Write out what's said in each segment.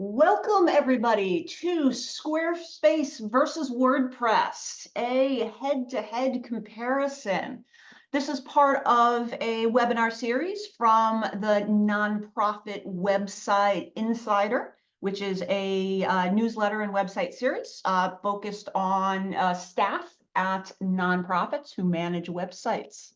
Welcome, everybody, to SquareSpace versus WordPress, a head-to-head comparison. This is part of a webinar series from the nonprofit website Insider, which is a newsletter and website series focused on staff at nonprofits who manage websites.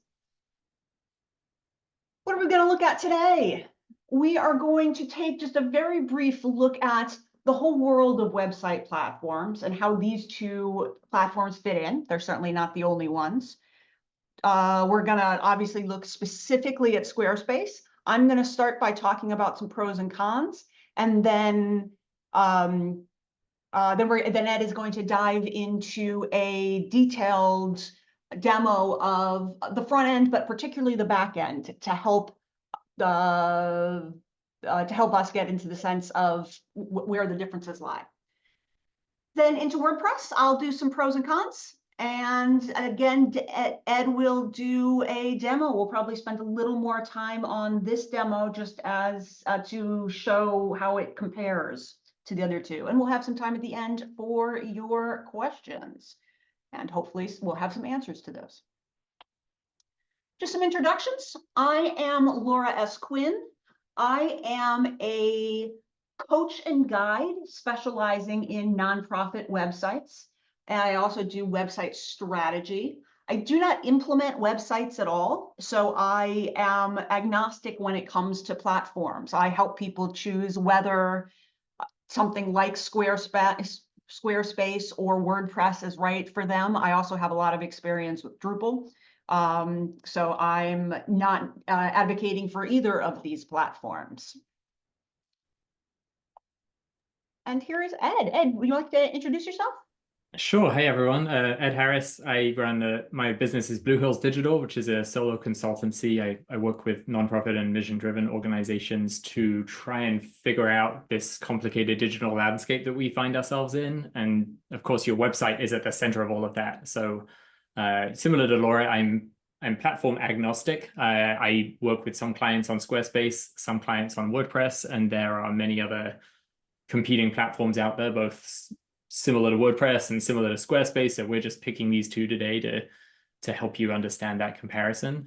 What are we going to look at today? We are going to take just a very brief look at the whole world of website platforms and how these two platforms fit in. They're certainly not the only ones. We're going to obviously look specifically at Squarespace. I'm going to start by talking about some pros and cons, and then Ed is going to dive into a detailed demo of the front end, but particularly the back end, to help us get into the sense of where the differences lie. Then into WordPress, I'll do some pros and cons. And again, Ed will do a demo. We'll probably spend a little more time on this demo just as to show how it compares to the other two. And we'll have some time at the end for your questions. And hopefully we'll have some answers to those. Just some introductions. I am Laura S. Quinn. I am a coach and guide specializing in nonprofit websites. And I also do website strategy. I do not implement websites at all, so I am agnostic when it comes to platforms. I help people choose whether something like Squarespace or WordPress is right for them. I also have a lot of experience with Drupal. So I'm not advocating for either of these platforms. And here is Ed. Ed, would you like to introduce yourself? Sure. Hey, everyone. Ed Harris. I run my business is Blue Hills Digital, which is a solo consultancy. I work with nonprofit and mission-driven organizations to try and figure out this complicated digital landscape that we find ourselves in. And of course, your website is at the center of all of that. So similar to Laura, I'm platform agnostic. I work with some clients on Squarespace, some clients on WordPress, and there are many other competing platforms out there, both similar to WordPress and similar to Squarespace. So we're just picking these two today to help you understand that comparison.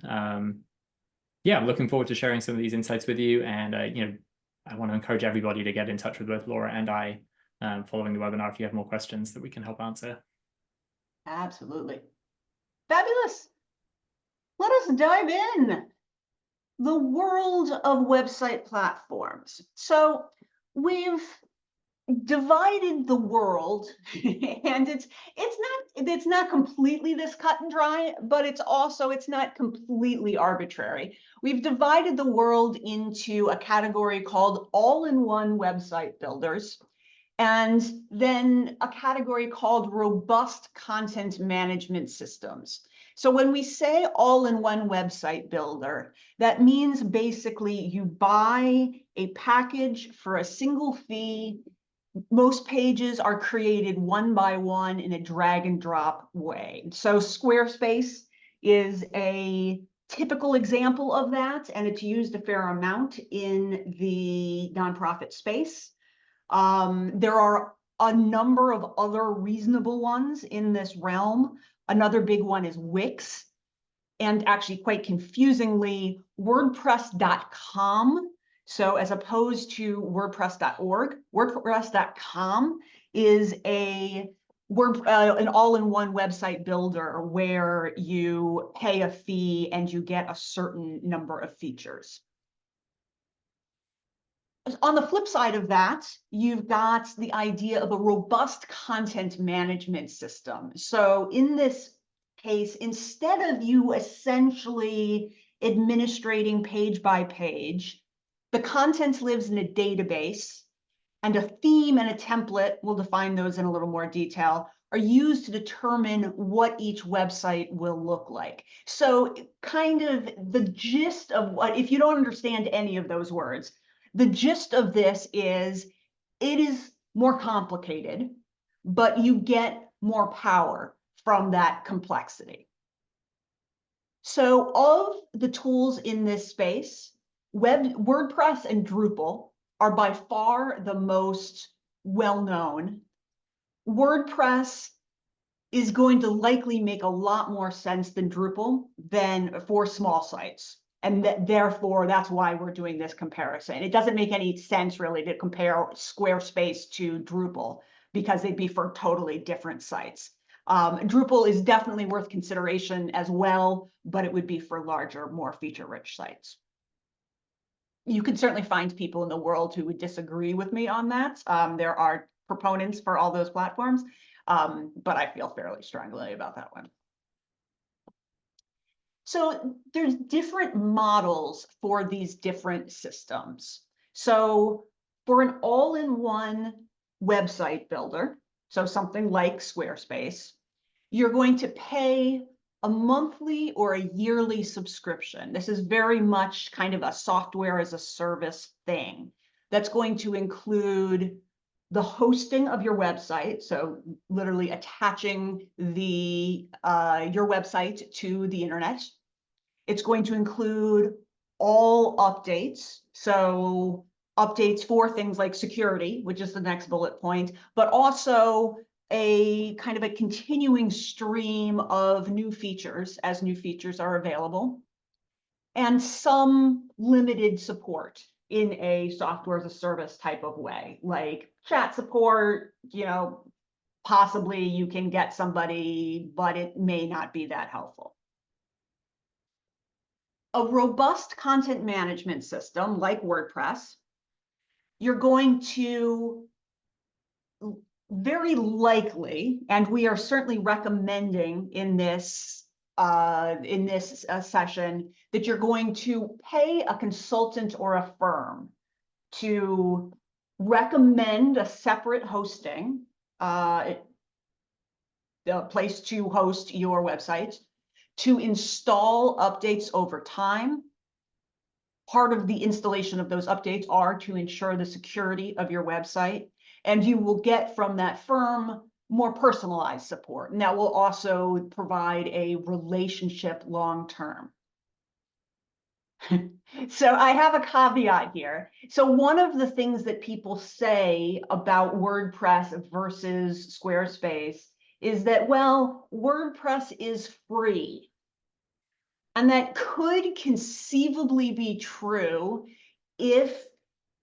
Yeah, I'm looking forward to sharing some of these insights with you. And I want to encourage everybody to get in touch with both Laura and I following the webinar if you have more questions that we can help answer. Absolutely. Fabulous. Let us dive in. The world of website platforms. So we've divided the world, and it's not completely this cut and dry, but it's not completely arbitrary. We've divided the world into a category called all-in-one website builders, and then a category called robust content management systems. So when we say all-in-one website builder, that means basically you buy a package for a single fee. Most pages are created one by one in a drag and drop way. So Squarespace is a typical example of that, and it's used a fair amount in the nonprofit space. There are a number of other reasonable ones in this realm. Another big one is Wix, and actually quite confusingly, WordPress.com. So as opposed to WordPress.org, WordPress.com is an all-in-one website builder where you pay a fee and you get a certain number of features. On the flip side of that, you've got the idea of a robust content management system. So in this case, instead of you essentially administrating page by page, the content lives in a database, and a theme and a template, we'll define those in a little more detail, are used to determine what each website will look like. So kind of the gist of what, if you don't understand any of those words, the gist of this is it is more complicated, but you get more power from that complexity. So of the tools in this space, WordPress and Drupal are by far the most well-known. WordPress is going to likely make a lot more sense than Drupal than for small sites. And therefore, that's why we're doing this comparison. It doesn't make any sense really to compare SquareSpace to Drupal because they'd be for totally different sites. Drupal is definitely worth consideration as well, but it would be for larger, more feature-rich sites. You can certainly find people in the world who would disagree with me on that. There are proponents for all those platforms, but I feel fairly strongly about that one. So there's different models for these different systems. So for an all-in-one website builder, so something like SquareSpace, you're going to pay a monthly or a yearly subscription. This is very much kind of a software as a service thing that's going to include the hosting of your website, so literally attaching your website to the internet. It's going to include all updates, so updates for things like security, which is the next bullet point, but also a kind of a continuing stream of new features as new features are available, and some limited support in a software as a service type of way, like chat support, possibly you can get somebody, but it may not be that helpful. A robust content management system like WordPress, you're going to very likely, and we are certainly recommending in this session, that you're going to pay a consultant or a firm to recommend a separate hosting, the place to host your website, to install updates over time. Part of the installation of those updates are to ensure the security of your website, and you will get from that firm more personalized support. And that will also provide a relationship long-term. So I have a caveat here. So one of the things that people say about WordPress versus SquareSpace is that, well, WordPress is free. And that could conceivably be true if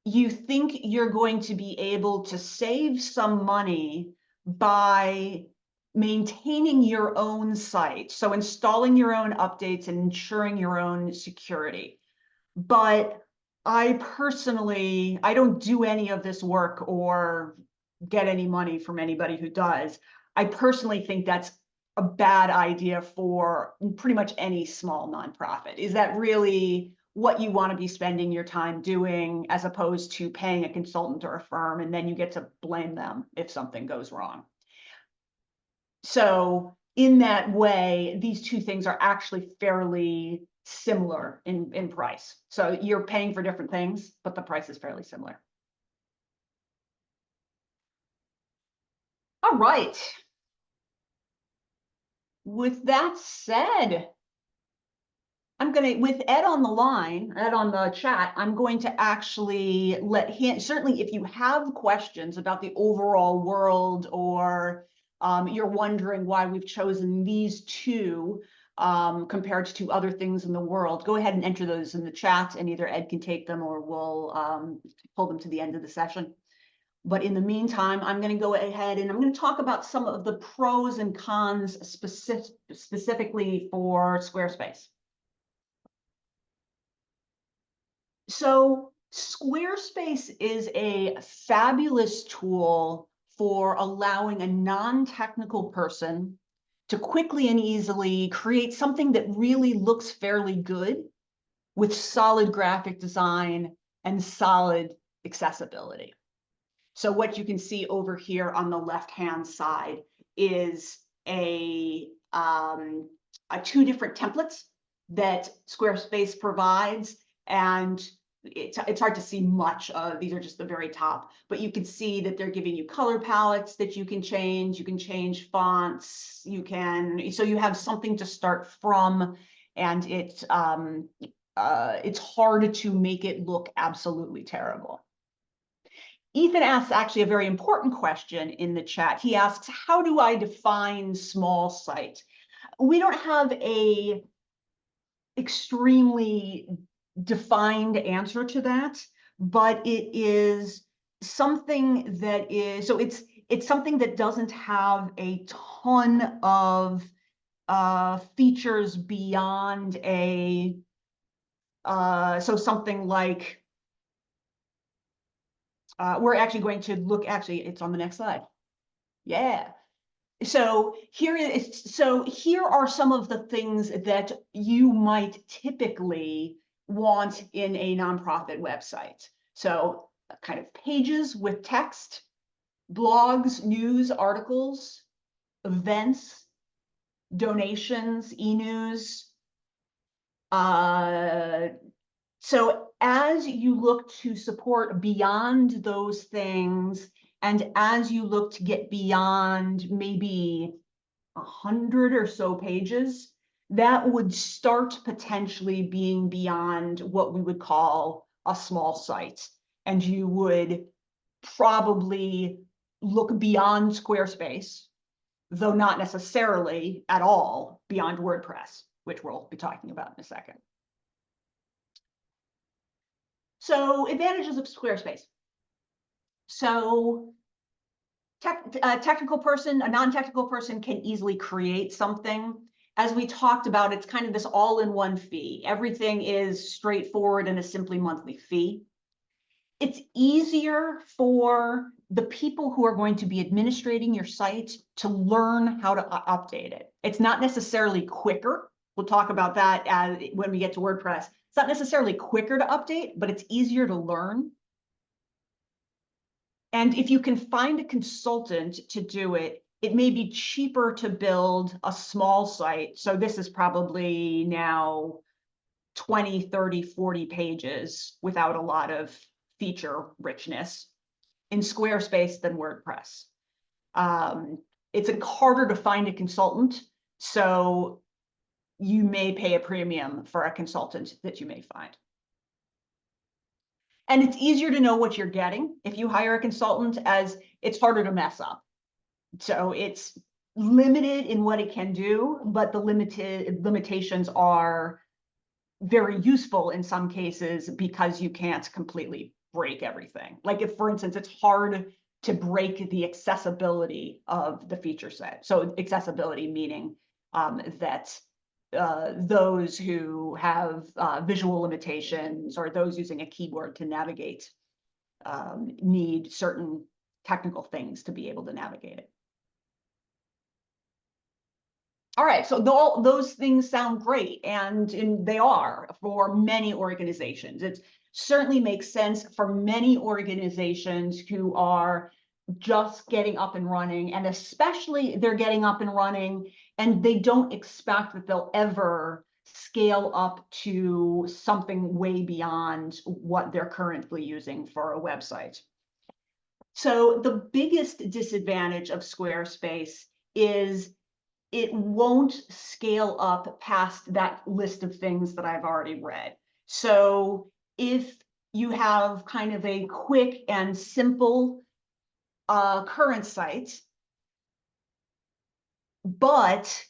you think you're going to be able to save some money by maintaining your own site, so installing your own updates and ensuring your own security. But I don't do any of this work or get any money from anybody who does. I personally think that's a bad idea for pretty much any small nonprofit. Is that really what you want to be spending your time doing, as opposed to paying a consultant or a firm and then you get to blame them if something goes wrong? So in that way, these two things are actually fairly similar in price. So you're paying for different things, but the price is fairly similar. All right. With that said, with Ed on the line, Ed on the chat, I'm going to actually let him, certainly if you have questions about the overall world, or you're wondering why we've chosen these two compared to other things in the world, go ahead and enter those in the chat, and either Ed can take them or we'll pull them to the end of the session. But in the meantime, I'm going to go ahead and I'm going to talk about some of the pros and cons specifically for SquareSpace. So SquareSpace is a fabulous tool for allowing a non-technical person to quickly and easily create something that really looks fairly good with solid graphic design and solid accessibility. So what you can see over here on the left-hand side is two different templates that SquareSpace provides, and it's hard to see much. These are just the very top, but you can see that they're giving you color palettes that you can change. You can change fonts. So you have something to start from, and it's hard to make it look absolutely terrible. Ethan asks actually a very important question in the chat. He asks, how do I define small site? We don't have a extremely defined answer to that, but it is something that is, so it's something that doesn't have a ton of features beyond a, so something like, we're actually going to look, actually, it's on the next slide. Yeah. So here are some of the things that you might typically want in a nonprofit website. So kind of pages with text, blogs, news, articles, events, donations, e-news. So as you look to support beyond those things, and as you look to get beyond maybe 100 or so pages, that would start potentially being beyond what we would call a small site. And you would probably look beyond SquareSpace, though not necessarily at all beyond WordPress, which we'll be talking about in a second. So advantages of SquareSpace. So a technical person, a non-technical person can easily create something. As we talked about, it's kind of this all-in-one fee. Everything is straightforward and a simply monthly fee. It's easier for the people who are going to be administrating your site to learn how to update it. It's not necessarily quicker. We'll talk about that when we get to WordPress. It's not necessarily quicker to update, but it's easier to learn. And if you can find a consultant to do it, it may be cheaper to build a small site. So this is probably now 20, 30, 40 pages without a lot of feature richness in SquareSpace than WordPress. It's harder to find a consultant, so you may pay a premium for a consultant that you may find. And it's easier to know what you're getting if you hire a consultant, as it's harder to mess up. So it's limited in what it can do, but the limitations are very useful in some cases because you can't completely break everything. Like if, for instance, it's hard to break the accessibility of the feature set. So accessibility meaning that those who have visual limitations or those using a keyboard to navigate need certain technical things to be able to navigate it. All right, so those things sound great, and they are for many organizations. It certainly makes sense for many organizations who are just getting up and running, and especially they're getting up and running and they don't expect that they'll ever scale up to something way beyond what they're currently using for a website. So the biggest disadvantage of SquareSpace is it won't scale up past that list of things that I've already read. So if you have kind of a quick and simple current site, but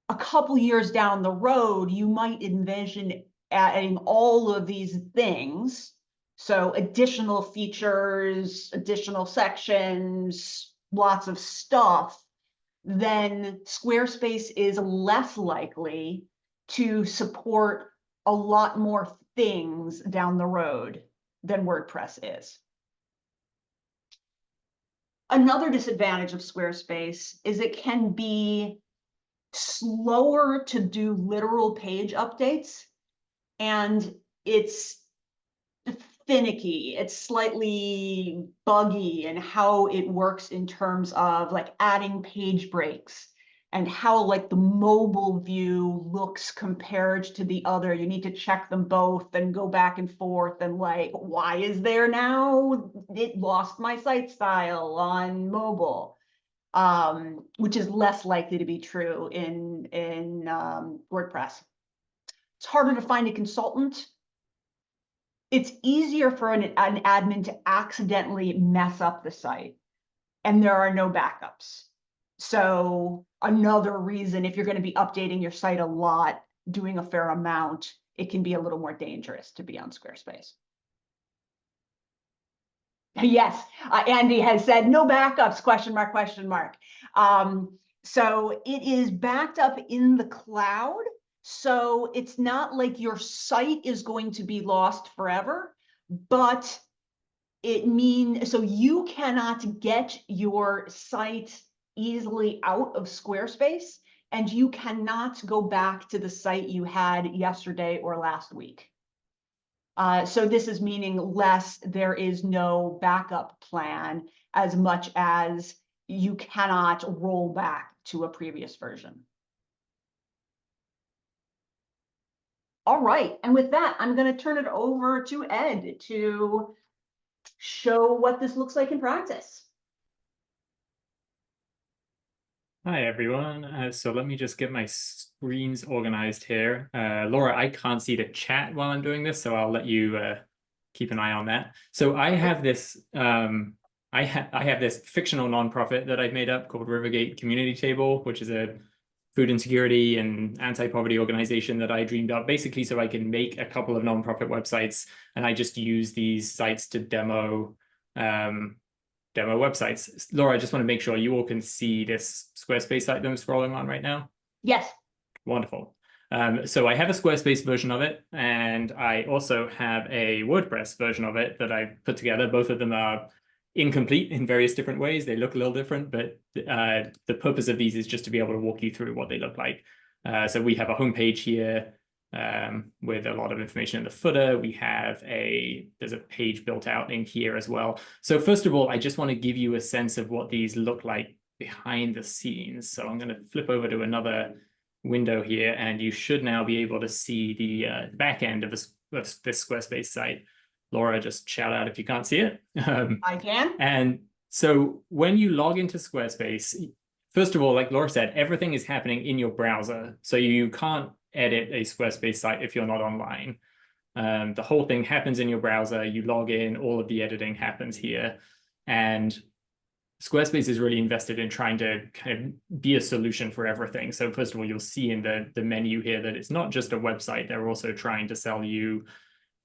a couple years down the road, you might envision adding all of these things. So additional features, additional sections, lots of stuff, then SquareSpace is less likely to support a lot more things down the road than WordPress is. Another disadvantage of SquareSpace is it can be slower to do literal page updates, and it's finicky. It's slightly buggy in how it works in terms of like adding page breaks and how like the mobile view looks compared to the other. You need to check them both and go back and forth and like, why is there now? It lost my site style on mobile. Which is less likely to be true in WordPress. It's harder to find a consultant. it's easier for an admin to accidentally mess up the site, and there are no backups. So another reason, if you're going to be updating your site a lot, doing a fair amount, it can be a little more dangerous to be on Squarespace. Yes, Andy has said no backups, question mark, question mark. So it is backed up in the cloud. So it's not like your site is going to be lost forever, but it means, so you cannot get your site easily out of Squarespace, and you cannot go back to the site you had yesterday or last week. So this is meaningless. There is no backup plan as much as you cannot roll back to a previous version. All right, and with that, I'm going to turn it over to Ed to show what this looks like in practice. Hi, everyone. So let me just get my screens organized here. Laura, I can't see the chat while I'm doing this, so I'll let you keep an eye on that. So I have this I have this fictional nonprofit that I've made up called Rivergate Community Table, which is a food insecurity and anti-poverty organization that I dreamed up basically so I can make a couple of nonprofit websites, and I just use these sites to demo websites. Laura, I just want to make sure you all can see this Squarespace site that I'm scrolling on right now. Yes. Wonderful. So I have a Squarespace version of it, and I also have a WordPress version of it that I put together. Both of them are incomplete in various different ways. They look a little different, but the purpose of these is just to be able to walk you through what they look like. So we have a homepage here with a lot of information in the footer. We have there's a page built out in here as well. So first of all, I just want to give you a sense of what these look like behind the scenes. So I'm going to flip over to another window here, and you should now be able to see the back end of this Squarespace site. Laura, just shout out if you can't see it. I can. And so when you log into Squarespace, first of all, like Laura said, everything is happening in your browser. So you can't edit a Squarespace site if you're not online. The whole thing happens in your browser. You log in, all of the editing happens here. And Squarespace is really invested in trying to kind of be a solution for everything. So first of all, you'll see in the menu here that it's not just a website. They're also trying to sell you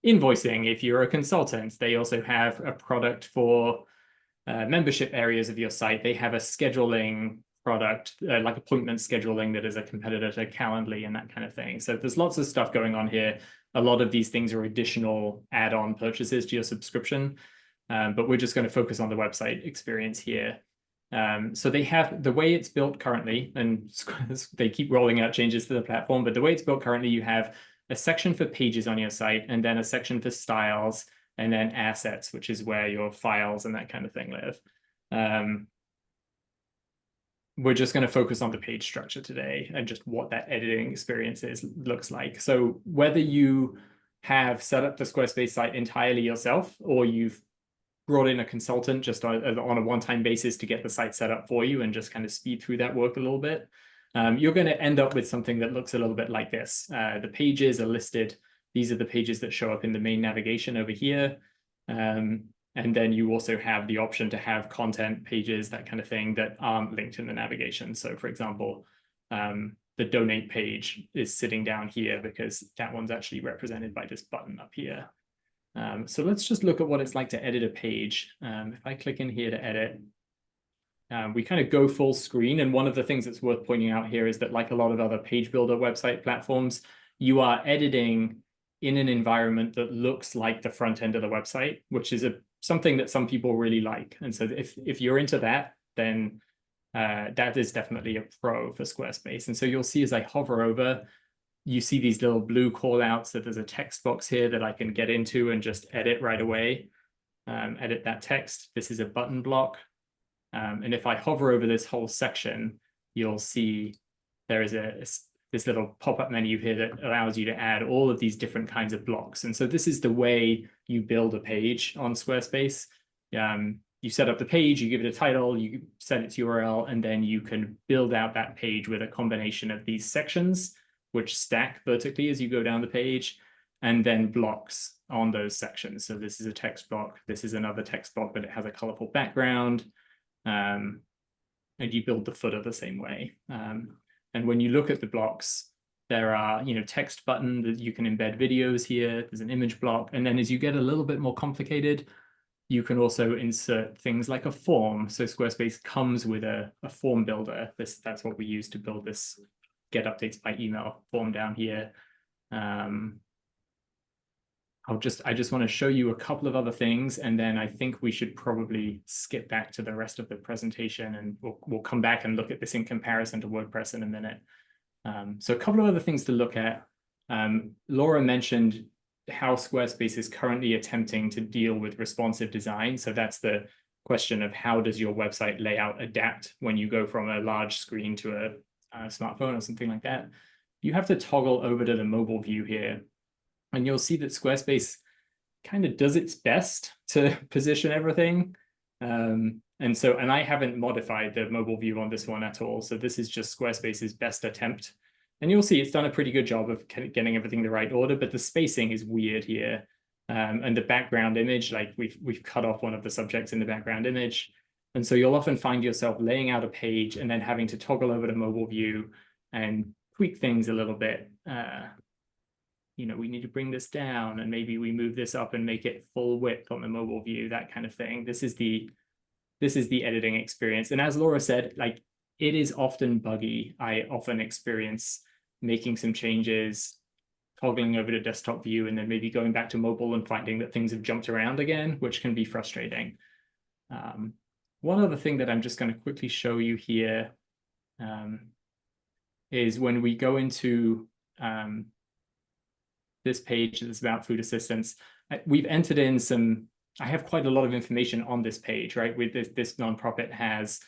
invoicing if you're a consultant. They also have a product for membership areas of your site. They have a scheduling product, like appointment scheduling, that is a competitor to Calendly and that kind of thing. So there's lots of stuff going on here. A lot of these things are additional add-on purchases to your subscription, but we're just going to focus on the website experience here. So they have the way it's built currently, and they keep rolling out changes to the platform, but the way it's built currently, you have a section for pages on your site, and then a section for styles, and then assets, which is where your files and that kind of thing live. We're just going to focus on the page structure today and just what that editing experience looks like. So whether you have set up the Squarespace site entirely yourself, or you've brought in a consultant just on a one-time basis to get the site set up for you and just kind of speed through that work a little bit, you're going to end up with something that looks a little bit like this. The pages are listed. These are the pages that show up in the main navigation over here. And then you also have the option to have content pages, that kind of thing, that aren't linked in the navigation. So for example, the donate page is sitting down here because that one's actually represented by this button up here. So let's just look at what it's like to edit a page. If I click in here to edit, we kind of go full screen. And one of the things that's worth pointing out here is that, like a lot of other page builder website platforms, you are editing in an environment that looks like the front end of the website, which is something that some people really like. And so if you're into that, then that is definitely a pro for Squarespace. And so you'll see as I hover over, you see these little blue call outs that there's a text box here that I can get into and just edit right away, edit that text. This is a button block. And if I hover over this whole section, you'll see there is this little pop-up menu here that allows you to add all of these different kinds of blocks. And so this is the way you build a page on Squarespace. You set up the page, you give it a title, you set its URL, and then you can build out that page with a combination of these sections, which stack vertically as you go down the page, and then blocks. on those sections. So this is a text block. This is another text block, but it has a colorful background. And you build the footer the same way. And when you look at the blocks, there are, text button that you can embed videos here. There's an image block. And then as you get a little bit more complicated, you can also insert things like a form. So Squarespace comes with a form builder. That's what we use to build this get updates by email form down here. I just want to show you a couple of other things, and then I think we should probably skip back to the rest of the presentation, and we'll come back and look at this in comparison to WordPress in a minute. So a couple of other things to look at. Laura mentioned how Squarespace is currently attempting to deal with responsive design. So that's the question of how does your website layout adapt when you go from a large screen to a smartphone or something like that. You have to toggle over to the mobile view here. And you'll see that Squarespace kind of does its best to position everything. And I haven't modified the mobile view on this one at all. So this is just Squarespace's best attempt. And you'll see it's done a pretty good job of getting everything the right order, but the spacing is weird here. And the background image, like we've cut off one of the subjects in the background image. And so you'll often find yourself laying out a page and then having to toggle over to mobile view and tweak things a little bit. We need to bring this down, and maybe we move this up and make it full width on the mobile view, that kind of thing. This is the editing experience. And as Laura said, like, it is often buggy. I often experience making some changes, toggling over to desktop view, and then maybe going back to mobile and finding that things have jumped around again, which can be frustrating. One other thing that I'm just going to quickly show you here is when we go into this page that's about food assistance, we've entered in I have quite a lot of information on this page, right? With this nonprofit has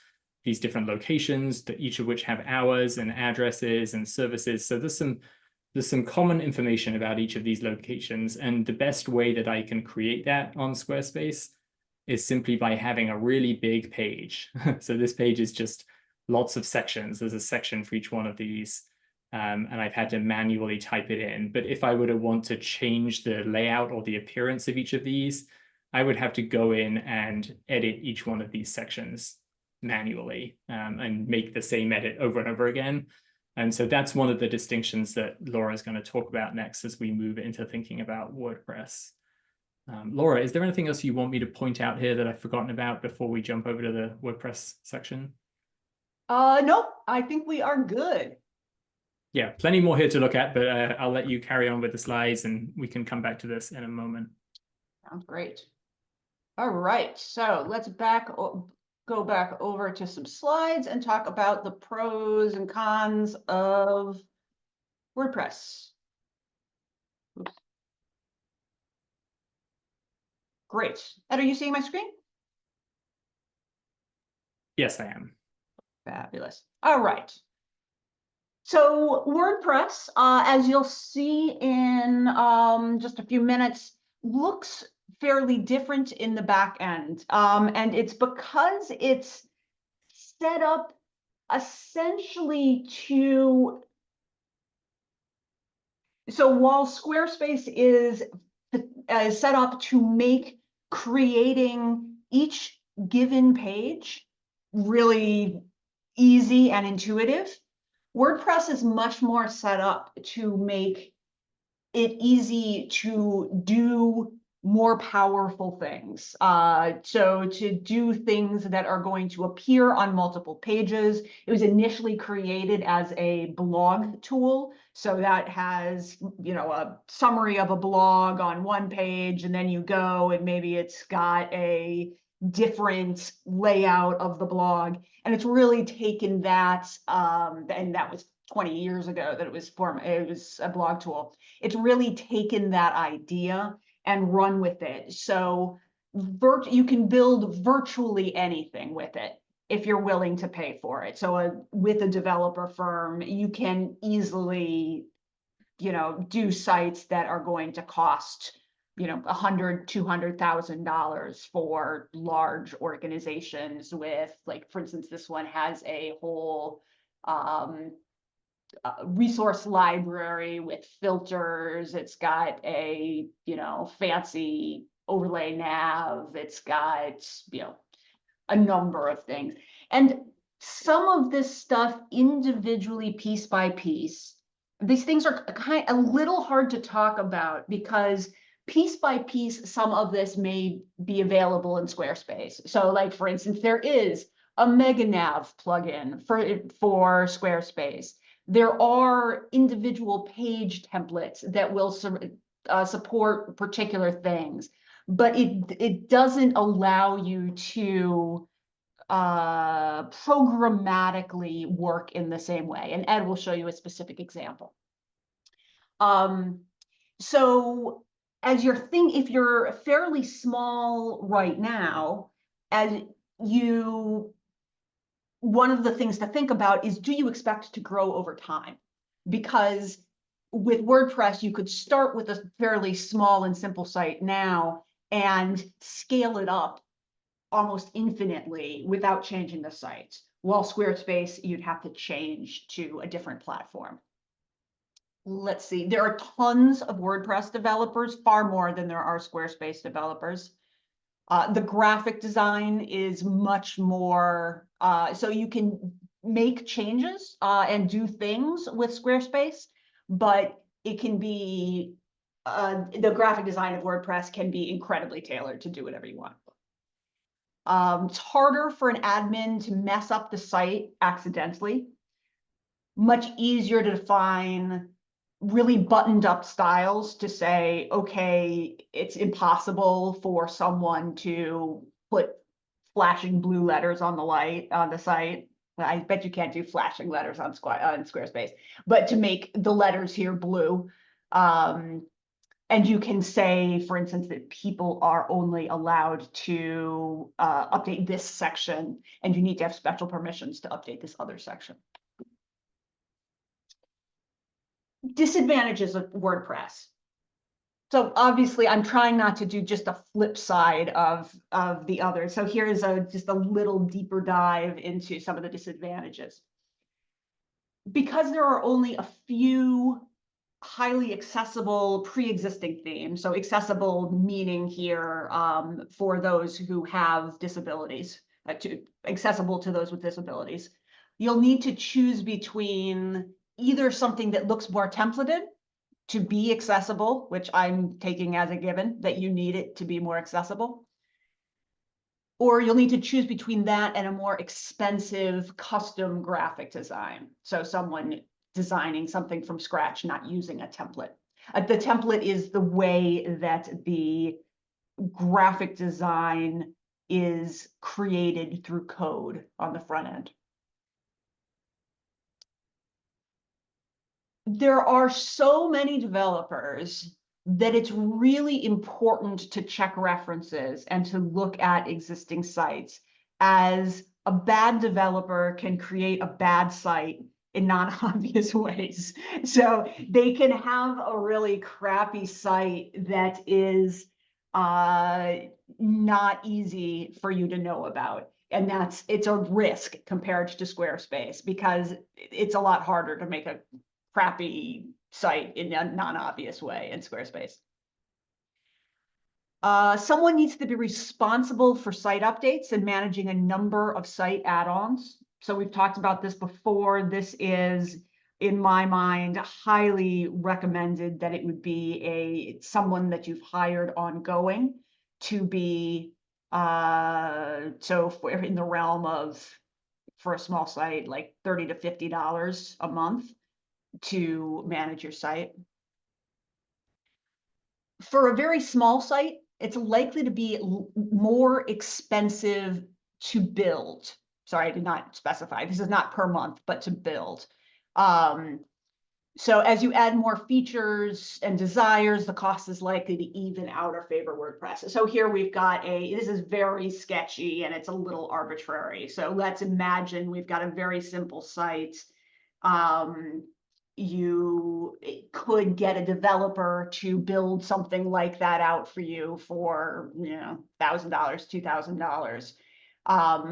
these different locations, each of which have hours and addresses and services. So there's some common information about each of these locations. And the best way that I can create that on Squarespace is simply by having a really big page. So this page is just lots of sections. There's a section for each one of these. And I've had to manually type it in. But if I were to want to change the layout or the appearance of each of these, I would have to go in and edit each one of these sections manually and make the same edit over and over again. And so that's one of the distinctions that Laura is going to talk about next as we move into thinking about WordPress. Laura, is there anything else you want me to point out here that I've forgotten about before we jump over to the WordPress section? Nope, I think we are good. Yeah, plenty more here to look at, but I'll let you carry on with the slides and we can come back to this in a moment. Sounds great. All right, so let's go back over to some slides and talk about the pros and cons of WordPress. Oops. Great. Ed, are you seeing my screen? Yes, I am. Fabulous. All right. So WordPress, as you'll see in just a few minutes, looks fairly different in the back end. And it's because it's set up essentially so while Squarespace is set up to make creating each given page really easy and intuitive, WordPress is much more set up to make it easy to do more powerful things. So to do things that are going to appear on multiple pages. It was initially created as a blog tool. So that has, a summary of a blog on one page, and then you go and maybe it's got a different layout of the blog. And it's really taken that, and that was 20 years ago that it was a blog tool. It's really taken that idea and run with it. So you can build virtually anything with it if you're willing to pay for it. So with a developer firm, you can easily, do sites that are going to cost, $100,000, $200,000 for large organizations with, like, for instance, this one has a whole resource library with filters. It's got a, fancy overlay nav. It's got, a number of things. And some of this stuff individually, piece by piece, these things are a little hard to talk about because piece by piece, some of this may be available in Squarespace. So like, for instance, there is a MegaNav plugin for Squarespace. There are individual page templates that will support particular things, but it doesn't allow you to programmatically work in the same way. And Ed will show you a specific example. So as if you're fairly small right now, one of the things to think about is, do you expect to grow over time? Because with WordPress, you could start with a fairly small and simple site now and scale it up almost infinitely without changing the site. While Squarespace, you'd have to change to a different platform. Let's see, there are tons of WordPress developers, far more than there are Squarespace developers. The graphic design is much more, so you can make changes and do things with Squarespace, but it can be, the graphic design of WordPress can be incredibly tailored to do whatever you want. It's harder for an admin to mess up the site accidentally. Much easier to define really buttoned up styles to say, okay, it's impossible for someone to put flashing blue letters on the site. I bet you can't do flashing letters on Squarespace, but to make the letters here blue. And you can say, for instance, that people are only allowed to update this section, and you need to have special permissions to update this other section. Disadvantages of WordPress. So obviously, I'm trying not to do just a flip side of the other. So here's just a little deeper dive into some of the disadvantages. Because there are only a few highly accessible pre-existing themes, so accessible meaning here for those who have disabilities, accessible to those with disabilities, you'll need to choose between either something that looks more templated to be accessible, which I'm taking as a given that you need it to be more accessible, or you'll need to choose between that and a more expensive custom graphic design. So someone designing something from scratch, not using a template. The template is the way that the graphic design is created through code on the front end. There are so many developers that it's really important to check references and to look at existing sites, as a bad developer can create a bad site in non-obvious ways. So they can have a really crappy site that is not easy for you to know about. And it's a risk compared to Squarespace, because it's a lot harder to make a crappy site in a non-obvious way in Squarespace. Someone needs to be responsible for site updates and managing a number of site add-ons. So we've talked about this before. This is, in my mind, highly recommended that it would be someone that you've hired ongoing to be, so in the realm of, for a small site, like $30 to $50 a month to manage your site. For a very small site, it's likely to be more expensive to build. Sorry, I did not specify. This is not per month, but to build. So as you add more features and desires, the cost is likely to even out or favor WordPress. So here we've got this is very sketchy and it's a little arbitrary. So let's imagine we've got a very simple site. You could get a developer to build something like that out for you for, $1,000, $2,000.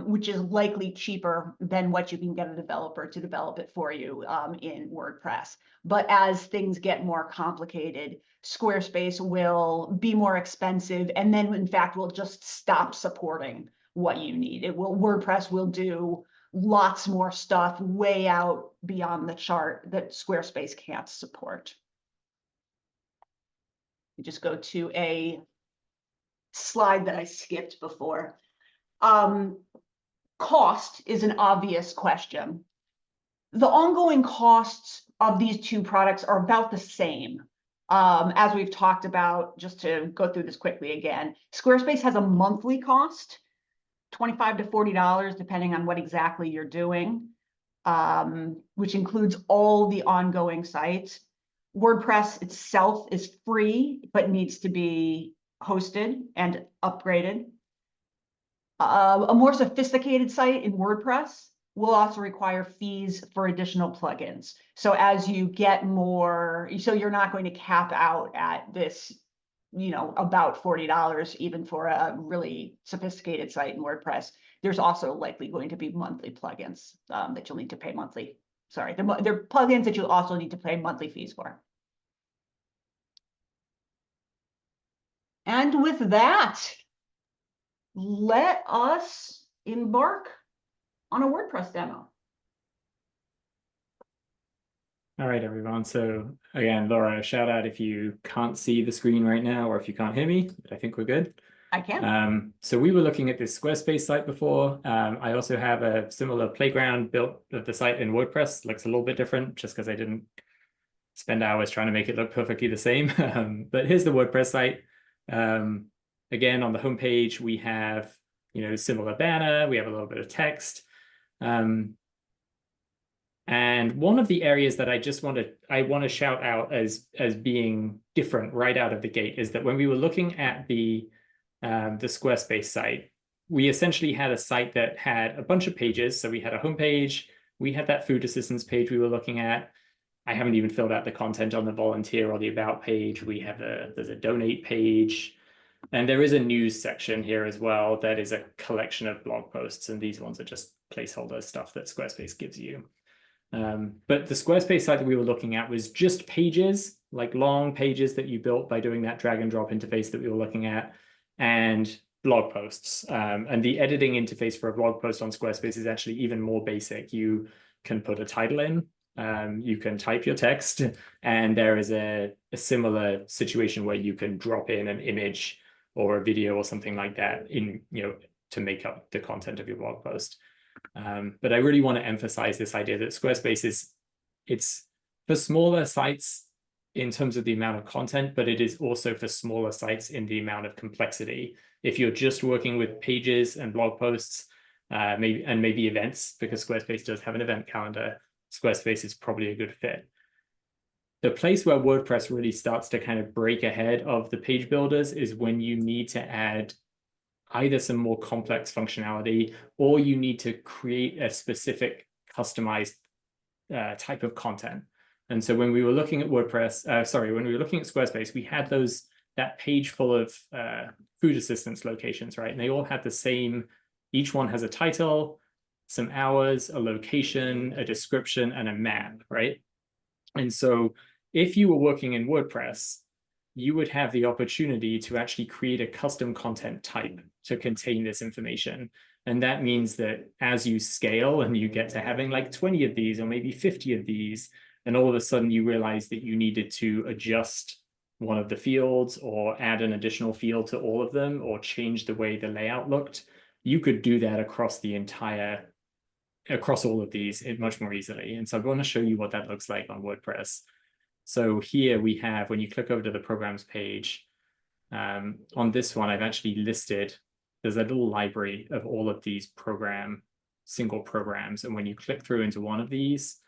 which is likely cheaper than what you can get a developer to develop it for you in WordPress. But as things get more complicated, Squarespace will be more expensive, and then in fact will just stop supporting what you need. WordPress will do lots more stuff way out beyond the chart that Squarespace can't support. You just go to a slide that I skipped before. Cost is an obvious question. The ongoing costs of these two products are about the same. As we've talked about, just to go through this quickly again, Squarespace has a monthly cost, $25 to $40, depending on what exactly you're doing, which includes all the ongoing sites. WordPress itself is free, but needs to be hosted and upgraded. A more sophisticated site in WordPress will also require fees for additional plugins. So as you get more, so you're not going to cap out at this, about $40, even for a really sophisticated site in WordPress. There's also likely going to be monthly plugins that you'll need to pay monthly. Sorry, they're plugins that you'll also need to pay monthly fees for. And with that, let us embark on a WordPress demo. All right, everyone. So again, Laura, shout out if you can't see the screen right now or if you can't hear me, but I think we're good. I can. So we were looking at this Squarespace site before. I also have a similar playground built of the site in WordPress. Looks a little bit different just because I didn't spend hours trying to make it look perfectly the same. But here's the WordPress site. Again, on the homepage, we have, similar banner. We have a little bit of text. And one of the areas that I want to shout out as being different right out of the gate is that when we were looking at the Squarespace site, we essentially had a site that had a bunch of pages. So we had a homepage, we had that food assistance page we were looking at. I haven't even filled out the content on the volunteer or the about page. There's a donate page. And there is a news section here as well that is a collection of blog posts. And these ones are just placeholder stuff that Squarespace gives you. But the Squarespace site that we were looking at was just pages, like long pages that you built by doing that drag and drop interface that we were looking at, and blog posts. And the editing interface for a blog post on Squarespace is actually even more basic. You can put a title in. You can type your text, and there is a similar situation where you can drop in an image or a video or something like that in, to make up the content of your blog post. But I really want to emphasize this idea that Squarespace it's for smaller sites in terms of the amount of content, but it is also for smaller sites in the amount of complexity. If you're just working with pages and blog posts, maybe events, because Squarespace does have an event calendar, Squarespace is probably a good fit. The place where WordPress really starts to kind of break ahead of the page builders is when you need to add either some more complex functionality, or you need to create a specific customized type of content. And so when we were looking at when we were looking at Squarespace, we had that page full of food assistance locations, right? And they all had the same, each one has a title, some hours, a location, a description, and a map, right? And so if you were working in WordPress, you would have the opportunity to actually create a custom content type to contain this information. And that means that as you scale and you get to having like 20 of these or maybe 50 of these, and all of a sudden you realize that you needed to adjust one of the fields or add an additional field to all of them or change the way the layout looked, you could do that across all of these much more easily. And so I want to show you what that looks like on WordPress. So here we have, when you click over to the programs page, on this one, I've actually listed, there's a little library of all of these single programs. And when you click through into one of these,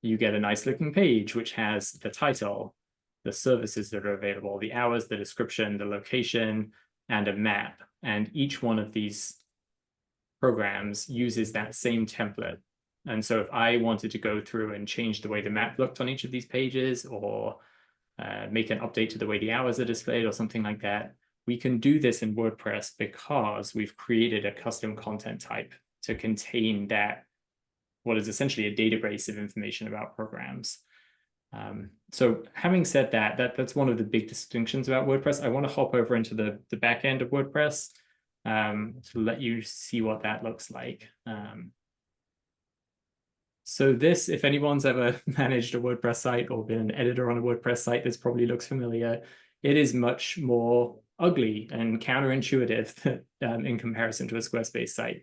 you get a nice looking page, which has the title, the services that are available, the hours, the description, the location, and a map. And each one of these programs uses that same template. And so if I wanted to go through and change the way the map looked on each of these pages, or make an update to the way the hours are displayed or something like that, we can do this in WordPress because we've created a custom content type to contain that, what is essentially a database of information about programs. So having said that, that's one of the big distinctions about WordPress. I want to hop over into the back end of WordPress to let you see what that looks like. So this, if anyone's ever managed a WordPress site or been an editor on a WordPress site, this probably looks familiar. It is much more ugly and counterintuitive in comparison to a SquareSpace site.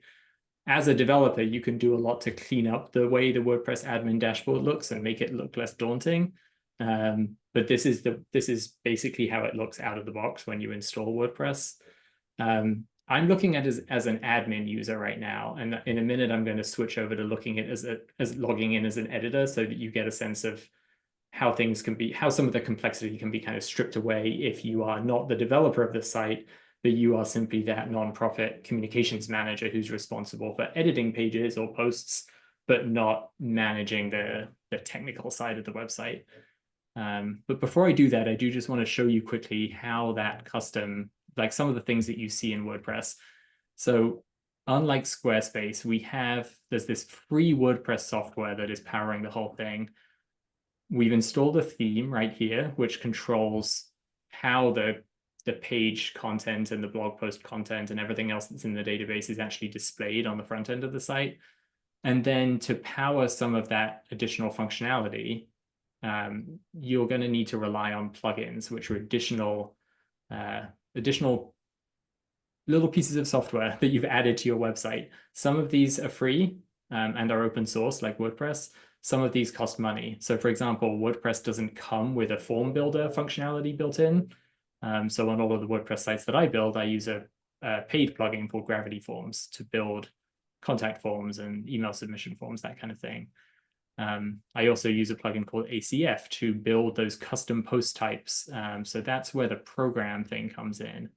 As a developer, you can do a lot to clean up the way the WordPress admin dashboard looks and make it look less daunting. But this is basically how it looks out of the box when you install WordPress. I'm looking at it as an admin user right now, and in a minute I'm going to switch over to looking at it as logging in as an editor, so that you get a sense of how things can be, how some of the complexity can be kind of stripped away if you are not the developer of the site, but you are simply that nonprofit communications manager who's responsible for editing pages or posts, but not managing the technical side of the website. But before I do that, I do just want to show you quickly how that custom, like some of the things that you see in WordPress. So unlike SquareSpace, there's this free WordPress software that is powering the whole thing. We've installed a theme right here, which controls how the page content and the blog post content and everything else that's in the database is actually displayed on the front end of the site. And then to power some of that additional functionality, you're going to need to rely on plugins, which are additional little pieces of software that you've added to your website. Some of these are free and are open source, like WordPress. Some of these cost money. So for example, WordPress doesn't come with a form builder functionality built in. So on all of the WordPress sites that I build, I use a paid plugin called Gravity Forms to build contact forms and email submission forms, that kind of thing. I also use a plugin called ACF to build those custom post types. So that's where the program thing comes in.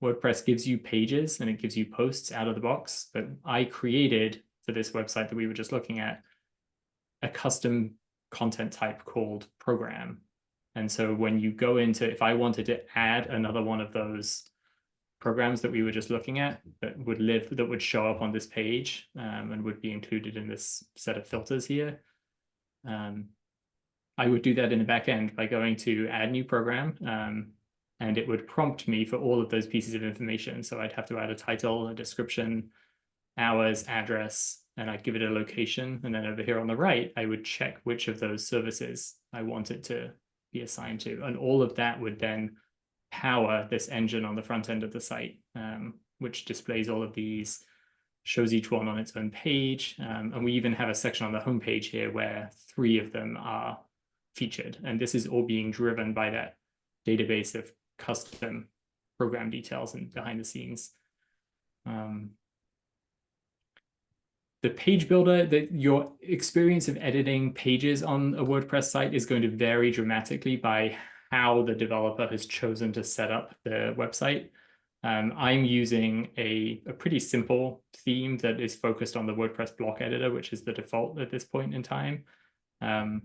WordPress gives you pages and it gives you posts out of the box, but I created for this website that we were just looking at a custom content type called program. And so when you go into, if I wanted to add another one of those programs that we were just looking at that would show up on this page and would be included in this set of filters here, I would do that in the back end by going to add new program, and it would prompt me for all of those pieces of information. So I'd have to add a title, a description, hours, address, and I'd give it a location. And then over here on the right, I would check which of those services I wanted to be assigned to. And all of that would then power this engine on the front end of the site, which displays all of these, shows each one on its own page. And we even have a section on the homepage here where 3 of them are featured. And this is all being driven by that database of custom program details and behind the scenes. The page builder, your experience of editing pages on a WordPress site is going to vary dramatically by how the developer has chosen to set up the website. I'm using a pretty simple theme that is focused on the WordPress block editor, which is the default at this point in time. And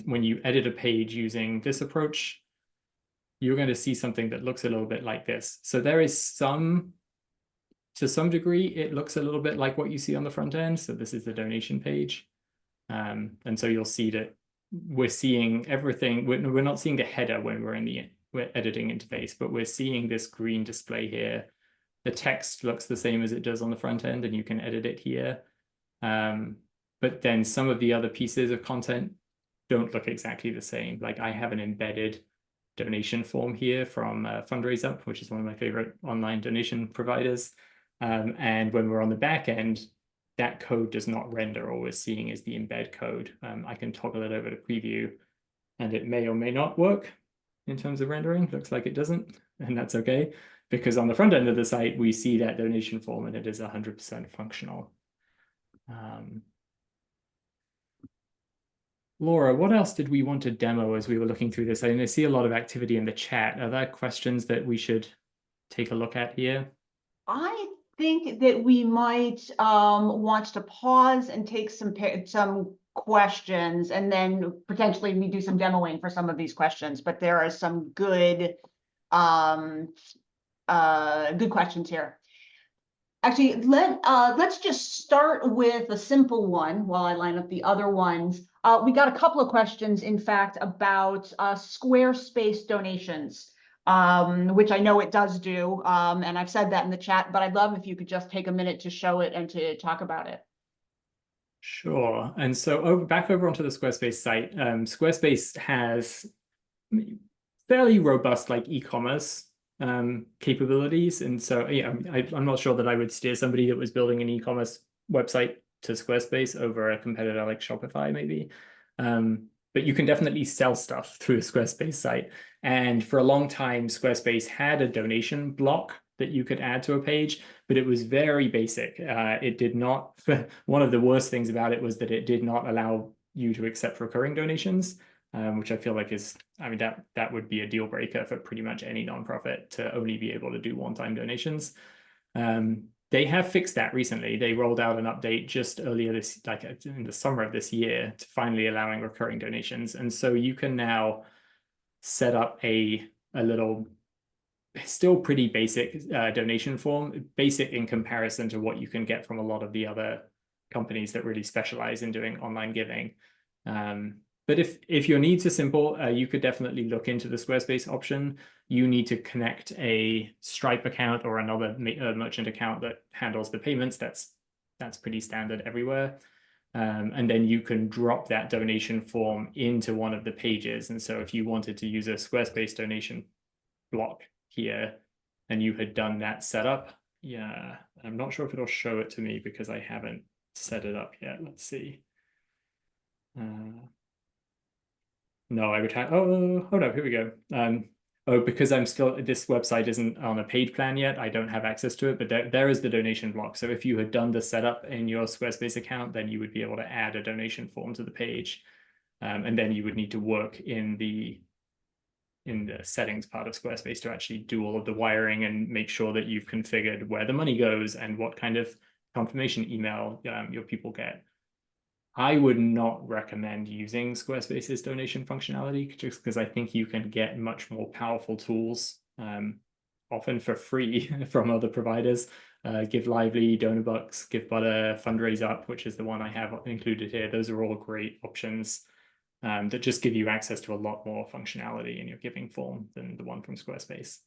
when you edit a page using this approach, you're going to see something that looks a little bit like this. So there is to some degree, it looks a little bit like what you see on the front end. So this is the donation page. And so you'll see that we're seeing everything. We're not seeing the header when we're in the editing interface, but we're seeing this green display here. The text looks the same as it does on the front end, and you can edit it here. But then some of the other pieces of content don't look exactly the same. Like I have an embedded donation form here from FundraiseUp, which is one of my favorite online donation providers. And when we're on the back end, that code does not render. All we're seeing is the embed code. I can toggle it over to preview, and it may or may not work in terms of rendering. Looks like it doesn't, and that's okay, because on the front end of the site, we see that donation form and it is 100% functional. Laura, what else did we want to demo as we were looking through this? I see a lot of activity in the chat. Are there questions that we should take a look at here? I think that we might want to pause and take some questions, and then potentially we do some demoing for some of these questions. But there are some good Good questions here. Actually, let's just start with a simple one while I line up the other ones. We got a couple of questions, in fact, about SquareSpace donations, which I know it does do, and I've said that in the chat, but I'd love if you could just take a minute to show it and to talk about it. Sure. And so back over onto the Squarespace site, Squarespace has fairly robust like e-commerce capabilities. And so yeah, I'm not sure that I would steer somebody that was building an e-commerce website to Squarespace over a competitor like Shopify, maybe. But you can definitely sell stuff through a Squarespace site. And for a long time, Squarespace had a donation block that you could add to a page, but it was very basic. It did not, one of the worst things about it was that it did not allow you to accept recurring donations, which I feel like is, I mean, that would be a deal breaker for pretty much any nonprofit to only be able to do one-time donations. They have fixed that recently. They rolled out an update just earlier this, like in the summer of this year, to finally allowing recurring donations. And so you can now set up a little, still pretty basic donation form, basic in comparison to what you can get from a lot of the other companies that really specialize in doing online giving. But if your needs are simple, you could definitely look into the Squarespace option. You need to connect a Stripe account or another merchant account that handles the payments. That's pretty standard everywhere. And then you can drop that donation form into one of the pages. And so if you wanted to use a Squarespace donation block here and you had done that setup, yeah, I'm not sure if it'll show it to me because I haven't set it up yet. Let's see. No, I would have, oh, hold up, here we go. Oh, because I'm still, this website isn't on a paid plan yet, I don't have access to it, but there is the donation block. So if you had done the setup in your Squarespace account, then you would be able to add a donation form to the page. And then you would need to work in the settings part of Squarespace to actually do all of the wiring and make sure that you've configured where the money goes and what kind of confirmation email your people get. I would not recommend using Squarespace's donation functionality just because I think you can get much more powerful tools, often for free from other providers. Give Lively, DonorBucks, GiveButter, FundraiseUp, which is the one I have included here. Those are all great options that just give you access to a lot more functionality in your giving form than the one from Squarespace.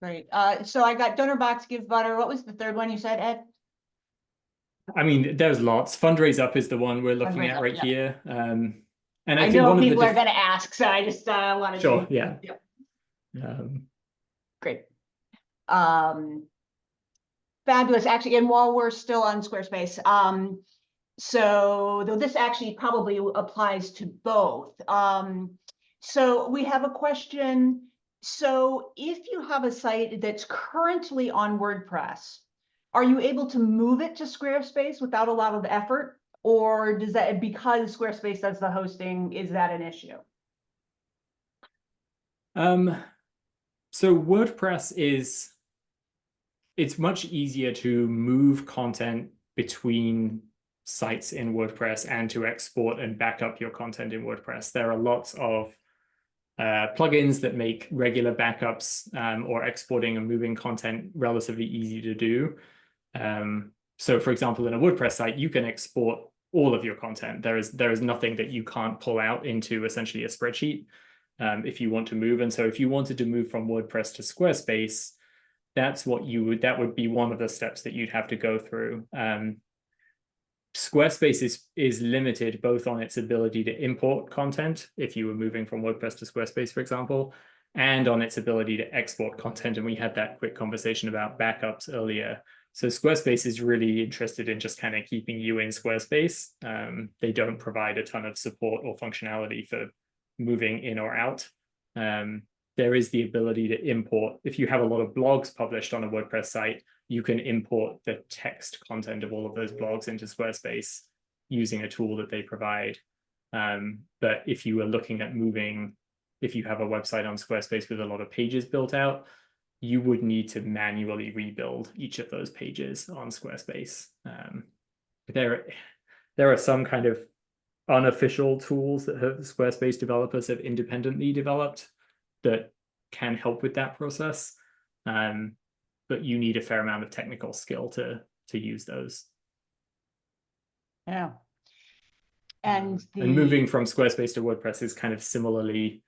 Great. So I got DonorBox, GiveButter. What was the third one you said, Ed? I mean, there's lots. FundraiseUp is the one we're looking at right here. And I think know one people of the are going to ask, so I just wanted sure, to. yeah. Great. Fabulous. Actually, and while we're still on Squarespace, so though this actually probably applies to both. So we have a question. So if you have a site that's currently on WordPress, are you able to move it to Squarespace without a lot of effort? Or does that, because Squarespace does the hosting, is that an issue? So WordPress it's much easier to move content between sites in WordPress and to export and back up your content in WordPress. There are lots of plugins that make regular backups or exporting and moving content relatively easy to do. So for example, in a WordPress site, you can export all of your content. There is nothing that you can't pull out into essentially a spreadsheet if you want to move. And so if you wanted to move from WordPress to Squarespace, that would be one of the steps that you'd have to go through. Squarespace is limited both on its ability to import content if you were moving from WordPress to Squarespace, for example, and on its ability to export content. And we had that quick conversation about backups earlier. So Squarespace is really interested in just kind of keeping you in Squarespace. They don't provide a ton of support or functionality for moving in or out. There is the ability to import. If you have a lot of blogs published on a WordPress site, you can import the text content of all of those blogs into Squarespace using a tool that they provide. But if you are looking at moving, if you have a website on Squarespace with a lot of pages built out, you would need to manually rebuild each of those pages on Squarespace. There are some kind of unofficial tools that Squarespace developers have independently developed that can help with that process. But you need a fair amount of technical skill to use those. Yeah. And moving from SquareSpace to WordPress is kind of similarly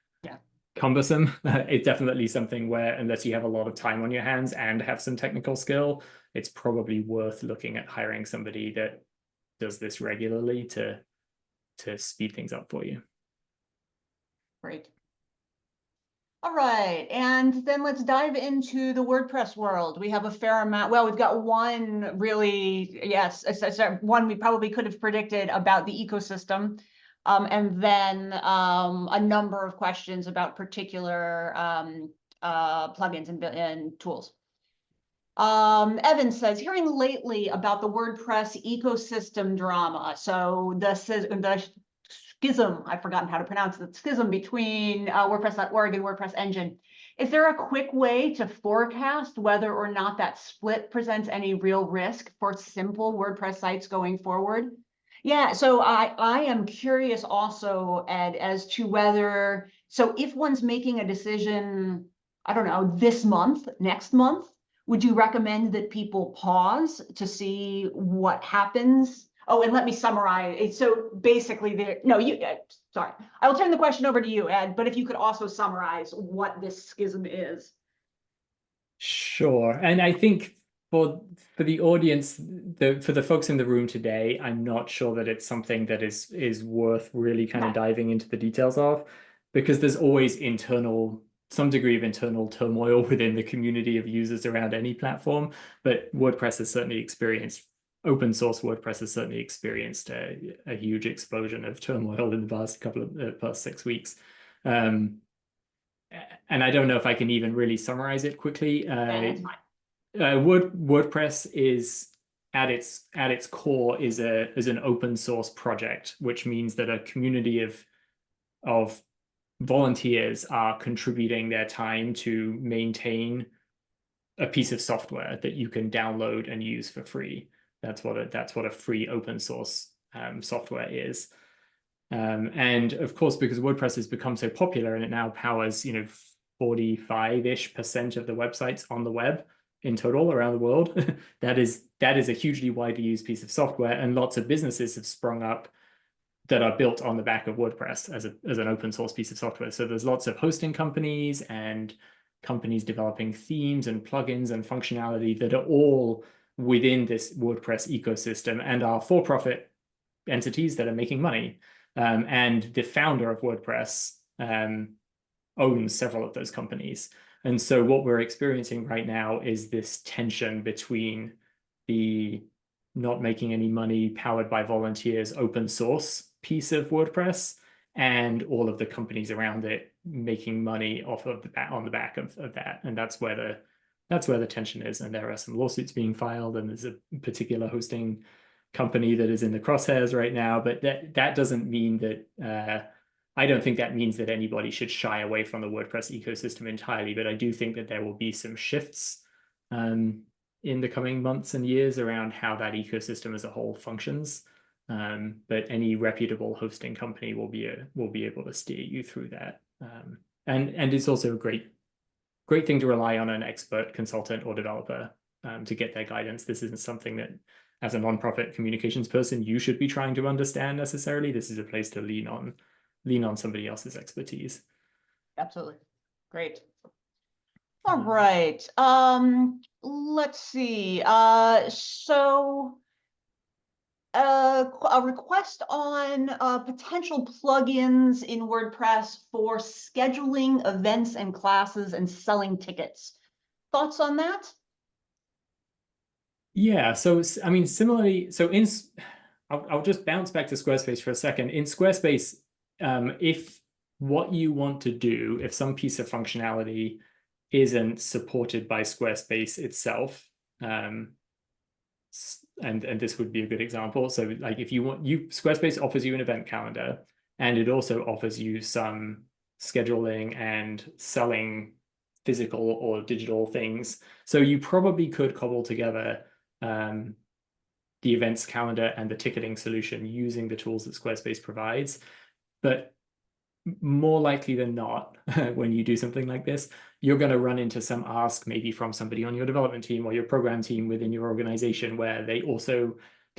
cumbersome. It's definitely something where, unless you have a lot of time on your hands and have some technical skill, it's probably worth looking at hiring somebody that does this regularly to speed things up for you. Great. All right, and then let's dive into the WordPress world. We have a fair amount. Well, we've got one really, yes, one we probably could have predicted about the ecosystem, and then a number of questions about particular plugins and tools. Evan says, hearing lately about the WordPress ecosystem drama. So the schism, I've forgotten how to pronounce it, schism between WordPress.org and WordPress Engine. Is there a quick way to forecast whether or not that split presents any real risk for simple WordPress sites going forward? Yeah, so I am curious also, Ed, as to whether, so if one's making a decision, I don't know, this month, next month, would you recommend that people pause to see what happens? Oh, and let me summarize. So basically, sorry. I will turn the question over to you, Ed, but if you could also summarize what this schism is. Sure. And I think for the audience, for the folks in the room today, I'm not sure that it's something that is worth really kind of diving into the details of, because there's always some degree of internal turmoil within the community of users around any platform. But WordPress has certainly experienced, open source WordPress has certainly experienced a huge explosion of turmoil in the past 6 weeks. And I don't know if I can even really summarize it quickly. That's fine. WordPress is at its core is an open source project, which means that a community of volunteers are contributing their time to maintain a piece of software that you can download and use for free. That's what a free open source software is. And of course, because WordPress has become so popular and it now powers, 45-ish% of the websites on the web in total around the world, that is a hugely widely used piece of software, and lots of businesses have sprung up that are built on the back of WordPress as an open source piece of software. So there's lots of hosting companies and companies developing themes and plugins and functionality that are all within this WordPress ecosystem and are for-profit entities that are making money. And the founder of WordPress owns several of those companies. And so what we're experiencing right now is this tension between the not making any money, powered by volunteers, open source piece of WordPress, and all of the companies around it making money off of on the back of that. And that's where the tension is. And there are some lawsuits being filed, and there's a particular hosting company that is in the crosshairs right now. But that doesn't mean that I don't think that means that anybody should shy away from the WordPress ecosystem entirely. But I do think that there will be some shifts in the coming months and years around how that ecosystem as a whole functions. But any reputable hosting company will be able to steer you through that. And it's also a great thing to rely on an expert consultant or developer to get their guidance. This isn't something that, as a nonprofit communications person, you should be trying to understand necessarily. This is a place to lean on somebody else's expertise. Absolutely. Great. All right. Let's see. So a request on potential plugins in WordPress for scheduling events and classes and selling tickets. Thoughts on that? Yeah, so I mean, similarly, so I'll just bounce back to SquareSpace for a second. In SquareSpace, if what you want to do, if some piece of functionality isn't supported by SquareSpace itself, and this would be a good example. So like if you want, SquareSpace offers you an event calendar, and it also offers you some scheduling and selling physical or digital things. So you probably could cobble together the events calendar and the ticketing solution using the tools that SquareSpace provides. But more likely than not, when you do something like this, you're going to run into some ask maybe from somebody on your development team or your program team within your organization where they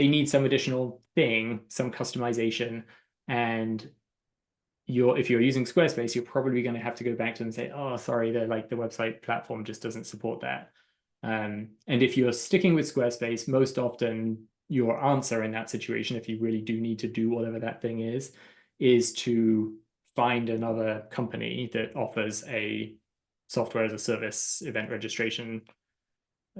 need some additional thing, some customization. And if you're using Squarespace, you're probably going to have to go back to them and say, oh, sorry, the website platform just doesn't support that. And if you're sticking with Squarespace, most often your answer in that situation, if you really do need to do whatever that thing is to find another company that offers a software as a service event registration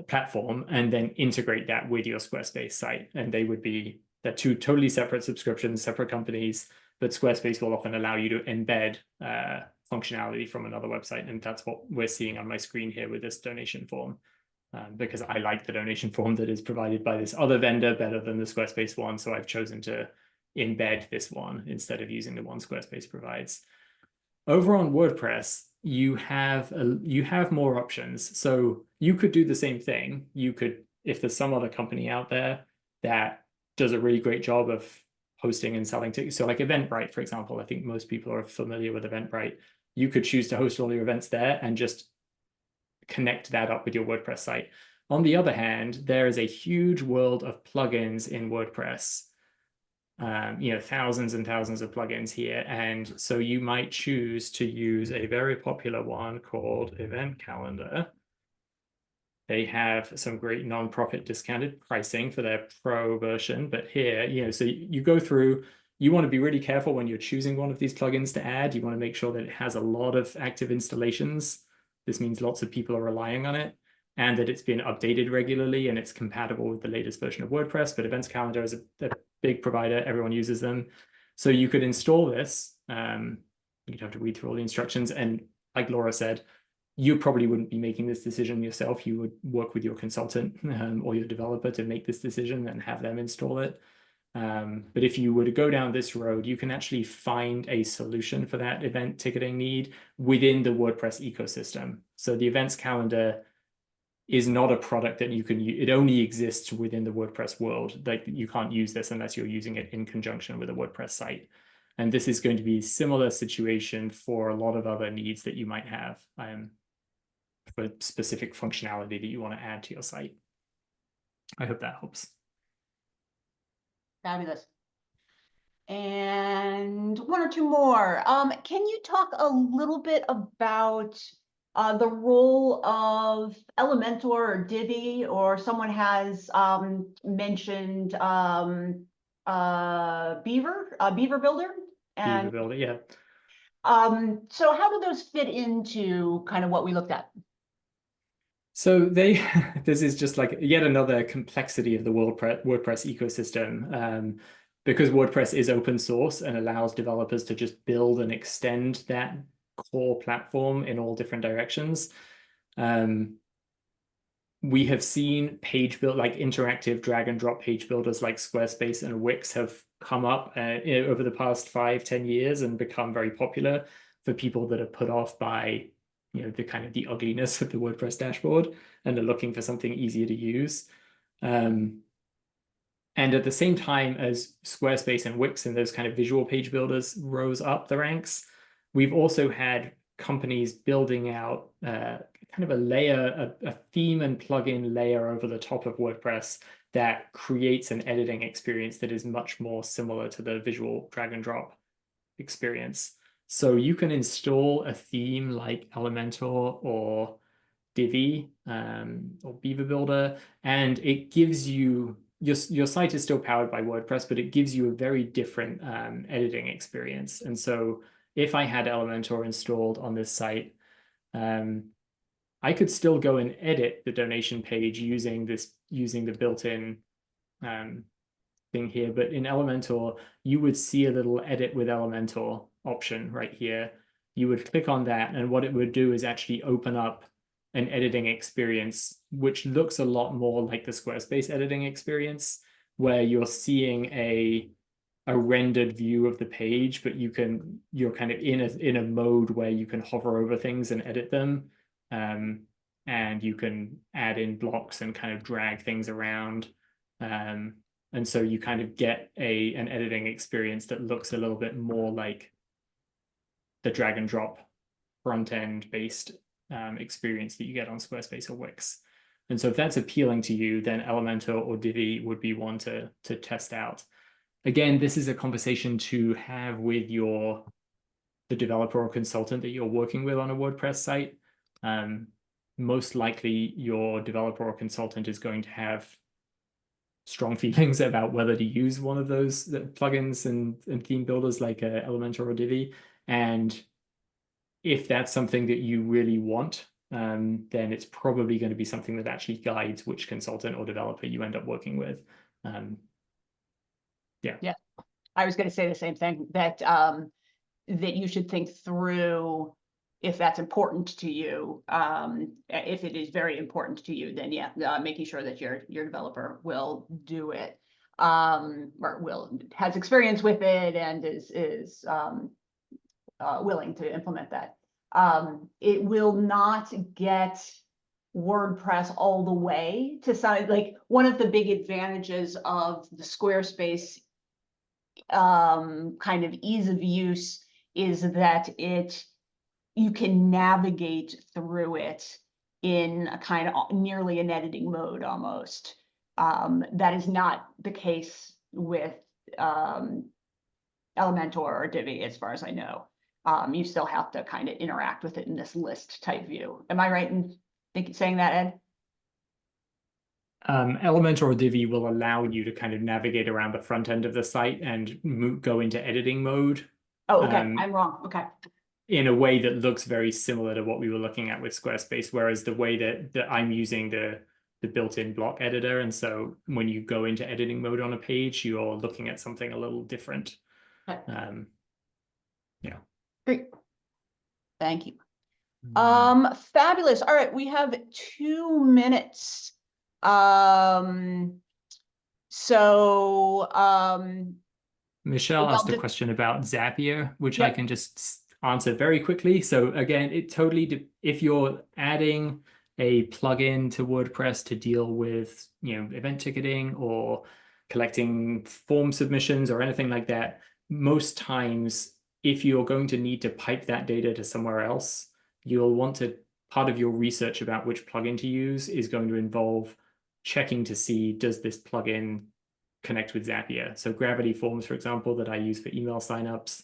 platform and then integrate that with your Squarespace site. And they're two totally separate subscriptions, separate companies, but Squarespace will often allow you to embed functionality from another website. And that's what we're seeing on my screen here with this donation form. Because I like the donation form that is provided by this other vendor better than the Squarespace one. So I've chosen to embed this one instead of using the one Squarespace provides. Over on WordPress, you have more options. So you could do the same thing. You could, if there's some other company out there that does a really great job of hosting and selling tickets. So like Eventbrite, for example, I think most people are familiar with Eventbrite. You could choose to host all your events there and just connect that up with your WordPress site. On the other hand, there is a huge world of plugins in WordPress. Thousands and thousands of plugins here. And so you might choose to use a very popular one called Event Calendar. They have some great nonprofit discounted pricing for their pro version, but here, so you go through, you want to be really careful when you're choosing one of these plugins to add. You want to make sure that it has a lot of active installations. This means lots of people are relying on it and that it's been updated regularly and it's compatible with the latest version of WordPress. But Events Calendar is a big provider. Everyone uses them. So you could install this. You'd have to read through all the instructions. And like Laura said, you probably wouldn't be making this decision yourself. You would work with your consultant or your developer to make this decision and have them install it. But if you were to go down this road, you can actually find a solution for that event ticketing need within the WordPress ecosystem. So the events calendar is not a product that you can use. It only exists within the WordPress world. Like you can't use this unless you're using it in conjunction with a WordPress site. And this is going to be a similar situation for a lot of other needs that you might have for specific functionality that you want to add to your site. I hope that helps. Fabulous. And one or two more. Can you talk a little bit about the role of Elementor or Divi, or someone has mentioned Beaver Builder? Beaver Builder, yeah. So how do those fit into kind of what we looked at? So this is just like yet another complexity of the WordPress ecosystem, because WordPress is open source and allows developers to just build and extend that core platform in all different directions. We have seen like interactive drag and drop page builders like Squarespace and Wix have come up over the past 5-10 years and become very popular for people that are put off by the kind of the ugliness of the WordPress dashboard and are looking for something easier to use. And at the same time as Squarespace and Wix and those kind of visual page builders rose up the ranks, we've also had companies building out kind of a layer, a theme and plugin layer over the top of WordPress that creates an editing experience that is much more similar to the visual drag and drop experience. So you can install a theme like Elementor or Divi or Beaver Builder, and it gives you, your site is still powered by WordPress, but it gives you a very different editing experience. And so if I had Elementor installed on this site, I could still go and edit the donation page using the built-in thing here. But in Elementor, you would see a little edit with Elementor option right here. You would click on that, and what it would do is actually open up an editing experience, which looks a lot more like the Squarespace editing experience, where you're seeing a rendered view of the page, but you're kind of in a mode where you can hover over things and edit them. And you can add in blocks and kind of drag things around. And so you kind of get an editing experience that looks a little bit more like the drag and drop front end based experience that you get on Squarespace or Wix. And so if that's appealing to you, then Elementor or Divi would be one to test out. Again, this is a conversation to have with the developer or consultant that you're working with on a WordPress site. Most likely your developer or consultant is going to have strong feelings about whether to use one of those plugins and theme builders like Elementor or Divi. And if that's something that you really want, then it's probably going to be something that actually guides which consultant or developer you end up working with. Yeah, I was going to say the same thing, that that you should think through if that's important to you. If it is very important to you, then yeah, making sure that your developer will do it, or has experience with it and is willing to implement that. It will not get WordPress all the way to sound like one of the big advantages of the Squarespace kind of ease of use is that you can navigate through it in a kind of nearly an editing mode almost. That is not the case with Elementor or Divi, as far as I know. You still have to kind of interact with it in this list type view. Am I right in saying that, Ed? Elementor or Divi will allow you to kind of navigate around the front end of the site and go into editing mode. Oh, okay. I'm wrong. Okay. In a way that looks very similar to what we were looking at with Squarespace, whereas the way that I'm using the built-in block editor, and so when you go into editing mode on a page, you're looking at something a little different. Okay. Yeah. Great. Thank you. Fabulous. All right, we have 2 minutes. Michelle asked a question about Zapier, which I can just answer very quickly. So again, it totally, if you're adding a plugin to WordPress to deal with, event ticketing or collecting form submissions or anything like that, most times, if you're going to need to pipe that data to somewhere else, you'll want to, part of your research about which plugin to use is going to involve checking to see, does this plugin connect with Zapier? So Gravity Forms, for example, that I use for email signups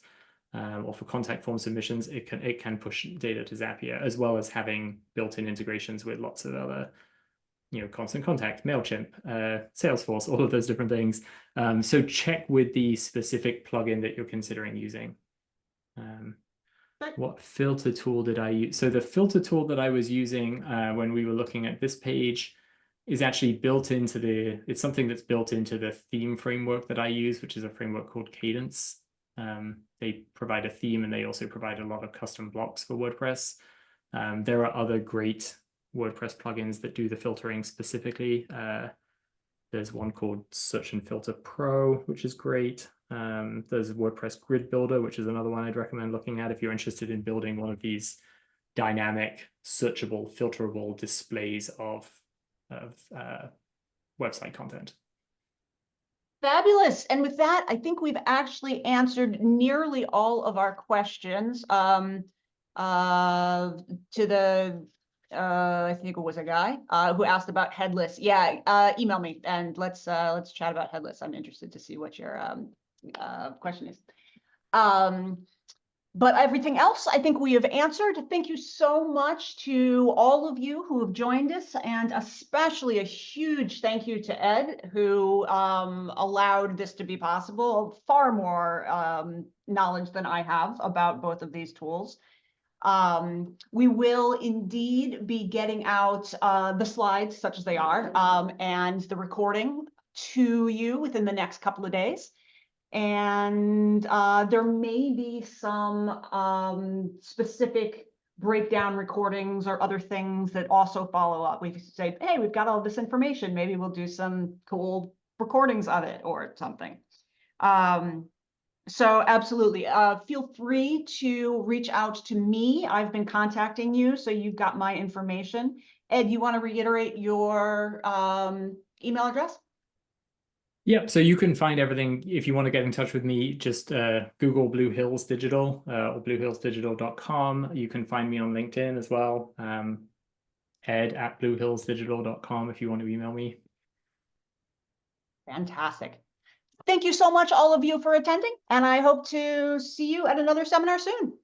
or for contact form submissions, it can push data to Zapier, as well as having built-in integrations with lots of other, Constant Contact, MailChimp, Salesforce, all of those different things. So check with the specific plugin that you're considering using. What filter tool did I use? So the filter tool that I was using when we were looking at this page is actually built into it's something that's built into the theme framework that I use, which is a framework called Cadence. They provide a theme and they also provide a lot of custom blocks for WordPress. There are other great WordPress plugins that do the filtering specifically. There's one called Search and Filter Pro, which is great. There's WordPress Grid Builder, which is another one I'd recommend looking at if you're interested in building one of these dynamic, searchable, filterable displays of website content. Fabulous. And with that, I think we've actually answered nearly all of our questions. To the I think it was a guy who asked about headless. Yeah, email me and let's chat about headless. I'm interested to see what your question is. But everything else, I think we have answered. Thank you so much to all of you who have joined us, and especially a huge thank you to Ed, who allowed this to be possible. Far more knowledge than I have about both of these tools. We will indeed be getting out the slides, such as they are, and the recording to you within the next couple of days. And there may be some specific breakdown recordings or other things that also follow up. We say, hey, we've got all this information. Maybe we'll do some cool recordings of it or something. So absolutely, feel free to reach out to me. I've been contacting you, so you've got my information. Ed, you want to reiterate your email address? Yep, so you can find everything if you want to get in touch with me, just Google Blue Hills Digital or bluehillsdigital.com. You can find me on LinkedIn as well. Ed@bluehillsdigital.com if you want to email me. Fantastic. Thank you so much, all of you, for attending, and I hope to see you at another seminar soon.